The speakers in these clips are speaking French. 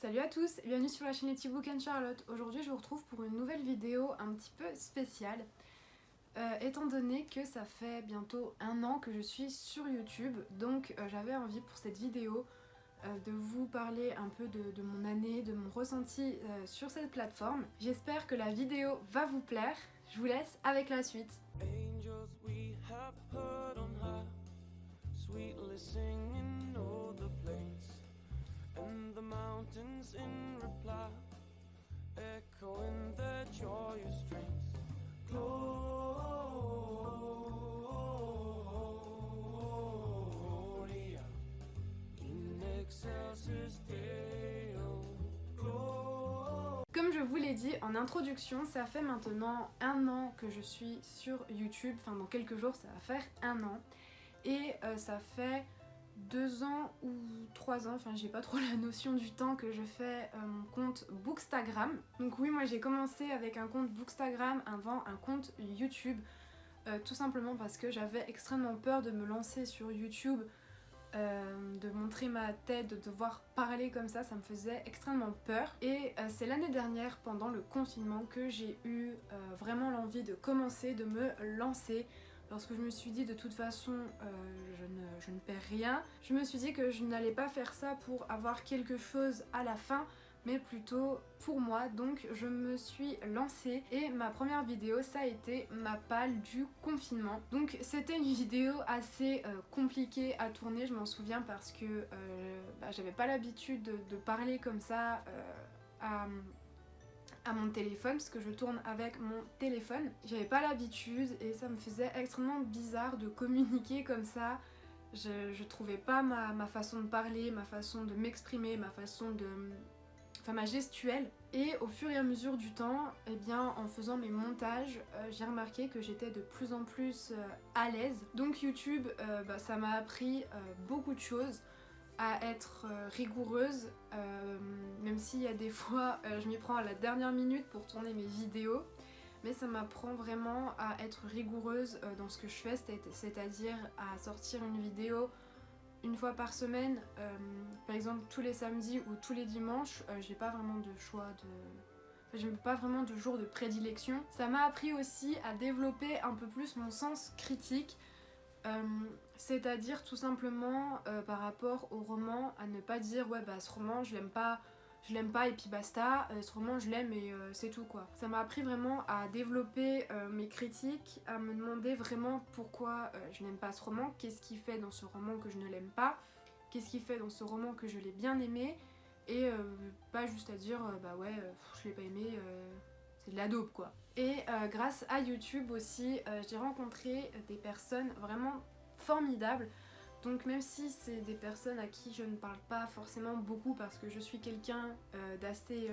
Salut à tous et bienvenue sur la chaîne Letty Book and Charlotte. Aujourd'hui je vous retrouve pour une nouvelle vidéo un petit peu spéciale. Étant donné que ça fait bientôt 1 an que je suis sur YouTube, donc j'avais envie pour cette vidéo de vous parler un peu de mon année, de mon ressenti sur cette plateforme. J'espère que la vidéo va vous plaire. Je vous laisse avec la suite. Angels we have heard on high, sweetly singing o'er the plains, and the mountains in reply, echoing their joyous strains. Gloria in excelsis Deo. Comme je vous l'ai dit en introduction, ça fait maintenant 1 an que je suis sur YouTube, enfin dans quelques jours ça va faire 1 an. Et ça fait 2 ans ou 3 ans, enfin j'ai pas trop la notion du temps que je fais mon compte Bookstagram. Donc oui, moi j'ai commencé avec un compte Bookstagram avant un compte YouTube, tout simplement parce que j'avais extrêmement peur de me lancer sur YouTube, de montrer ma tête, de devoir parler comme ça me faisait extrêmement peur. Et c'est l'année dernière, pendant le confinement, que j'ai eu vraiment l'envie de commencer, de me lancer. Lorsque je me suis dit de toute façon je ne perds rien, je me suis dit que je n'allais pas faire ça pour avoir quelque chose à la fin, mais plutôt pour moi. Donc je me suis lancée et ma première vidéo ça a été ma palle du confinement. Donc c'était une vidéo assez compliquée à tourner, je m'en souviens, parce que j'avais pas l'habitude de parler comme ça à mon téléphone, parce que je tourne avec mon téléphone. J'avais pas l'habitude et ça me faisait extrêmement bizarre de communiquer comme ça. Je trouvais pas ma façon de parler, ma façon de m'exprimer, ma façon de... enfin ma gestuelle. Et au fur et à mesure du temps, eh bien en faisant mes montages, j'ai remarqué que j'étais de plus en plus à l'aise. Donc YouTube, ça m'a appris beaucoup de choses, à être rigoureuse, même s'il y a des fois je m'y prends à la dernière minute pour tourner mes vidéos, mais ça m'apprend vraiment à être rigoureuse dans ce que je fais, c'est-à-dire à sortir une vidéo 1 fois par semaine, par exemple tous les samedis ou tous les dimanches. J'ai pas vraiment de choix de... J'ai pas vraiment de jour de prédilection. Ça m'a appris aussi à développer un peu plus mon sens critique, c'est-à-dire tout simplement par rapport au roman, à ne pas dire ouais bah ce roman je l'aime pas et puis basta, ce roman je l'aime et c'est tout quoi. Ça m'a appris vraiment à développer mes critiques, à me demander vraiment pourquoi je n'aime pas ce roman, qu'est-ce qui fait dans ce roman que je ne l'aime pas, qu'est-ce qui fait dans ce roman que je l'ai bien aimé, et pas juste à dire bah ouais je l'ai pas aimé, c'est de la dope quoi. Et grâce à YouTube aussi, j'ai rencontré des personnes vraiment formidables. Donc même si c'est des personnes à qui je ne parle pas forcément beaucoup, parce que je suis quelqu'un d'assez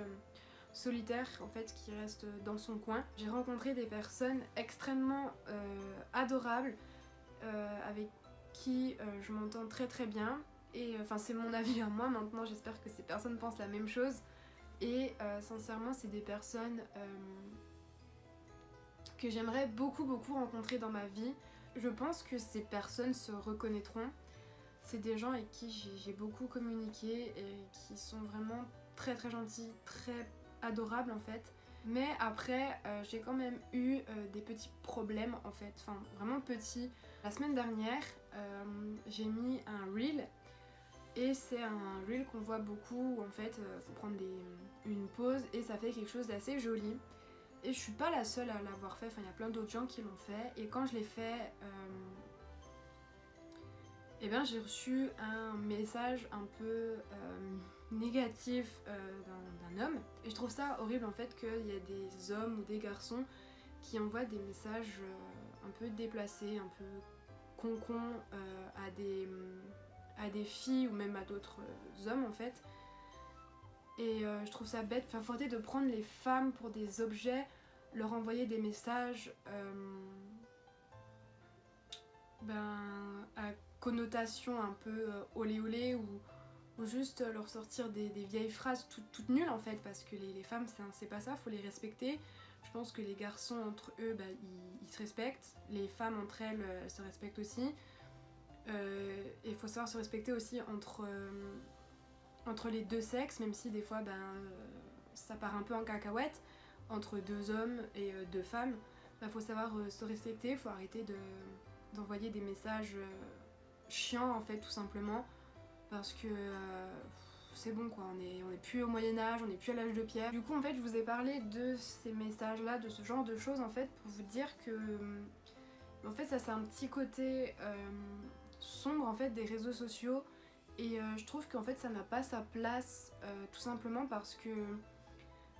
solitaire en fait, qui reste dans son coin, j'ai rencontré des personnes extrêmement adorables, avec qui je m'entends très très bien. Et enfin c'est mon avis à moi maintenant, j'espère que ces personnes pensent la même chose. Et sincèrement c'est des personnes que j'aimerais beaucoup rencontrer dans ma vie. Je pense que ces personnes se reconnaîtront. C'est des gens avec qui j'ai beaucoup communiqué et qui sont vraiment très très gentils, très adorables en fait. Mais après j'ai quand même eu des petits problèmes en fait, enfin vraiment petits. La semaine dernière j'ai mis un reel, et c'est un reel qu'on voit beaucoup où en fait faut prendre une pause et ça fait quelque chose d'assez joli. Et je suis pas la seule à l'avoir fait, enfin il y a plein d'autres gens qui l'ont fait, et quand je l'ai fait, eh bien j'ai reçu un message un peu négatif d'un homme. Et je trouve ça horrible en fait qu'il y ait des hommes ou des garçons qui envoient des messages un peu déplacés, un peu con à des filles ou même à d'autres hommes en fait. Et je trouve ça bête, enfin faut arrêter de prendre les femmes pour des objets, leur envoyer des messages à connotation un peu olé olé, ou juste leur sortir des vieilles phrases toutes nulles en fait, parce que les femmes c'est pas ça, faut les respecter. Je pense que les garçons entre eux ils se respectent, les femmes entre elles, elles se respectent aussi. Et il faut savoir se respecter aussi entre entre les deux sexes, même si des fois ça part un peu en cacahuète, entre deux hommes et deux femmes. Faut savoir se respecter, faut arrêter d'envoyer des messages chiants en fait tout simplement, parce que c'est bon quoi, on est plus au Moyen-Âge, on est plus à l'âge de pierre. Du coup en fait je vous ai parlé de ces messages là, de ce genre de choses en fait, pour vous dire que en fait ça c'est un petit côté sombre en fait des réseaux sociaux, et je trouve qu'en fait ça n'a pas sa place tout simplement parce que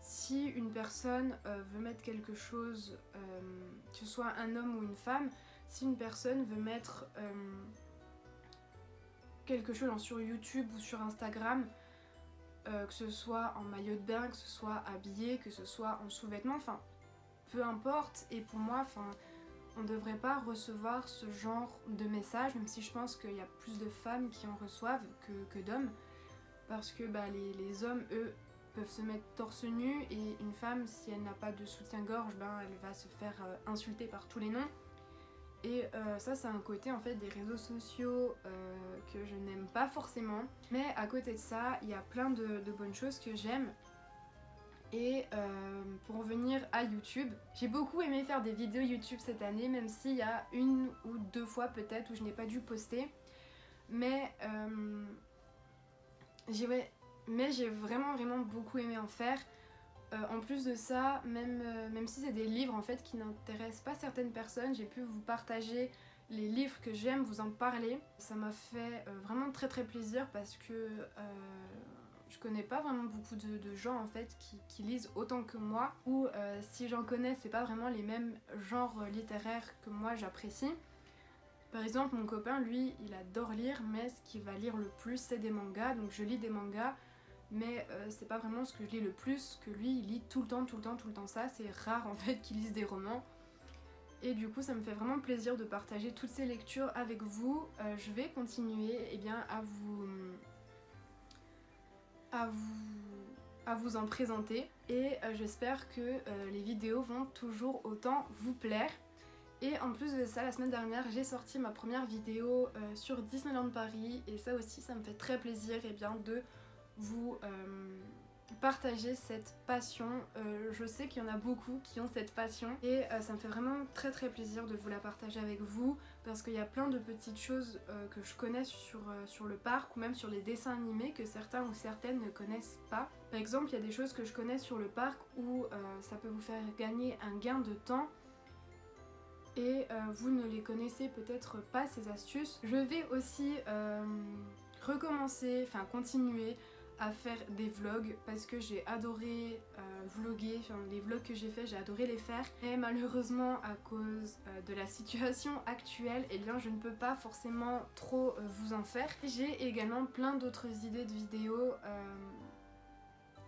si une personne veut mettre quelque chose, que ce soit un homme ou une femme, si une personne veut mettre quelque chose sur YouTube ou sur Instagram, que ce soit en maillot de bain, que ce soit habillé, que ce soit en sous-vêtements, enfin peu importe, et pour moi, on ne devrait pas recevoir ce genre de message, même si je pense qu'il y a plus de femmes qui en reçoivent que d'hommes, parce que les hommes, eux, peuvent se mettre torse nu, et une femme, si elle n'a pas de soutien-gorge, elle va se faire insulter par tous les noms. Et ça c'est un côté en fait des réseaux sociaux que je n'aime pas forcément, mais à côté de ça il y a plein de bonnes choses que j'aime. Et pour revenir à YouTube, j'ai beaucoup aimé faire des vidéos YouTube cette année, même s'il y a une ou deux fois peut-être où je n'ai pas dû poster, mais j'ai vraiment beaucoup aimé en faire. En plus de ça, même si c'est des livres en fait qui n'intéressent pas certaines personnes, j'ai pu vous partager les livres que j'aime, vous en parler. Ça m'a fait vraiment très plaisir, parce que je connais pas vraiment beaucoup de gens en fait qui lisent autant que moi, ou si j'en connais, c'est pas vraiment les mêmes genres littéraires que moi j'apprécie. Par exemple, mon copain, lui, il adore lire, mais ce qu'il va lire le plus, c'est des mangas, donc je lis des mangas. Mais c'est pas vraiment ce que je lis le plus, que lui il lit tout le temps ça, c'est rare en fait qu'il lise des romans. Et du coup ça me fait vraiment plaisir de partager toutes ces lectures avec vous. Je vais continuer à vous en présenter, et j'espère que les vidéos vont toujours autant vous plaire. Et en plus de ça, la semaine dernière j'ai sorti ma première vidéo sur Disneyland Paris, et ça aussi ça me fait très plaisir de vous partager cette passion. Je sais qu'il y en a beaucoup qui ont cette passion, et ça me fait vraiment très plaisir de vous la partager avec vous, parce qu'il y a plein de petites choses que je connais sur le parc, ou même sur les dessins animés que certains ou certaines ne connaissent pas. Par exemple, il y a des choses que je connais sur le parc où ça peut vous faire gagner un gain de temps, et vous ne les connaissez peut-être pas, ces astuces. Je vais aussi continuer à faire des vlogs, parce que j'ai adoré vlogger, les vlogs que j'ai fait, j'ai adoré les faire, et malheureusement à cause de la situation actuelle, je ne peux pas forcément trop vous en faire. J'ai également plein d'autres idées de vidéos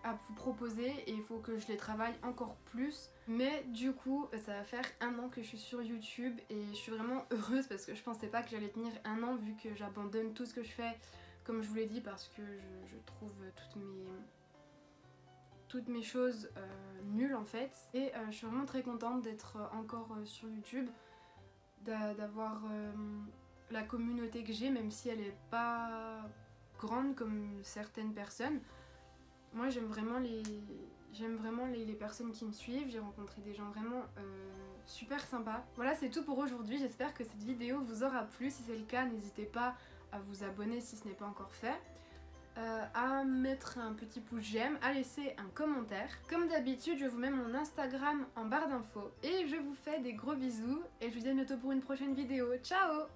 à vous proposer, et il faut que je les travaille encore plus. Mais du coup ça va faire 1 an que je suis sur YouTube, et je suis vraiment heureuse, parce que je pensais pas que j'allais tenir 1 an, vu que j'abandonne tout ce que je fais, comme je vous l'ai dit, parce que je trouve toutes mes choses nulles en fait. Et je suis vraiment très contente d'être encore sur YouTube, d'avoir la communauté que j'ai, même si elle est pas grande comme certaines personnes. Moi j'aime vraiment les personnes qui me suivent, j'ai rencontré des gens vraiment super sympas. Voilà, c'est tout pour aujourd'hui, j'espère que cette vidéo vous aura plu. Si c'est le cas, n'hésitez pas à vous abonner si ce n'est pas encore fait, à mettre un petit pouce j'aime, à laisser un commentaire. Comme d'habitude, je vous mets mon Instagram en barre d'infos, et je vous fais des gros bisous, et je vous dis à bientôt pour une prochaine vidéo. Ciao!